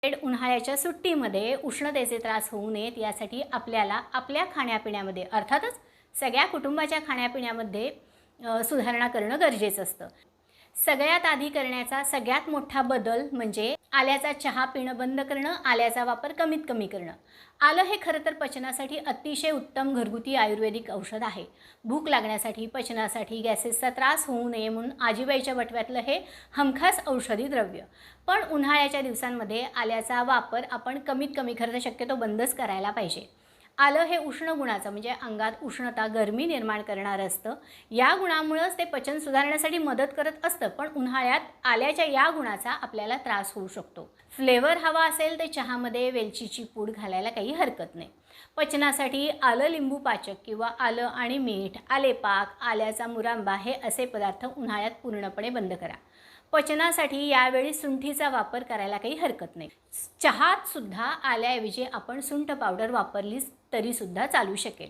उन्हाळ्याच्या सुट्टीमध्ये उष्णतेचे त्रास होऊ नयेत यासाठी आपल्याला आपल्या खाण्यापिण्यामध्ये अर्थातच सगळ्या कुटुंबाच्या खाण्यापिण्यामध्ये सुधारणा करणं गरजेचं असतं. सगळ्यात आधी करण्याचा सगळ्यात मोठा बदल म्हणजे आल्याचा चहा पिणं बंद करणं, आल्याचा वापर कमीत कमी करणं. आलं हे खरं तर पचनासाठी अतिशय उत्तम घरगुती आयुर्वेदिक औषध आहे. भूक लागण्यासाठी, पचनासाठी, गॅसेसचा त्रास होऊ नये म्हणून आजीबाईच्या बटव्यातलं हे हमखास औषधी द्रव्य. पण उन्हाळ्याच्या दिवसांमध्ये आल्याचा वापर आपण कमीत कमी, खरं तर शक्यतो बंदच करायला पाहिजे. आलं हे उष्ण गुणाचं म्हणजे अंगात उष्णता, गरमी निर्माण करणारं असतं. या गुणामुळंच ते पचन सुधारण्यासाठी मदत करत असतं. पण उन्हाळ्यात आल्याच्या या गुणाचा आपल्याला त्रास होऊ शकतो. फ्लेवर हवा असेल तर चहामध्ये वेलचीची पूड घालायला काही हरकत नाही. पचनासाठी आलं लिंबू पाचक किंवा आलं आणि मीठ, आलेपाक, आल्याचा मुरांबा हे असे पदार्थ उन्हाळ्यात पूर्णपणे बंद करा. पचनासाठी यावेळी सुंठीचा वापर करायला काही हरकत नाही. चहात सुद्धा आल्याऐवजी आपण सुंठ पावडर वापरलीच तरीसुद्धा चालू शकेल.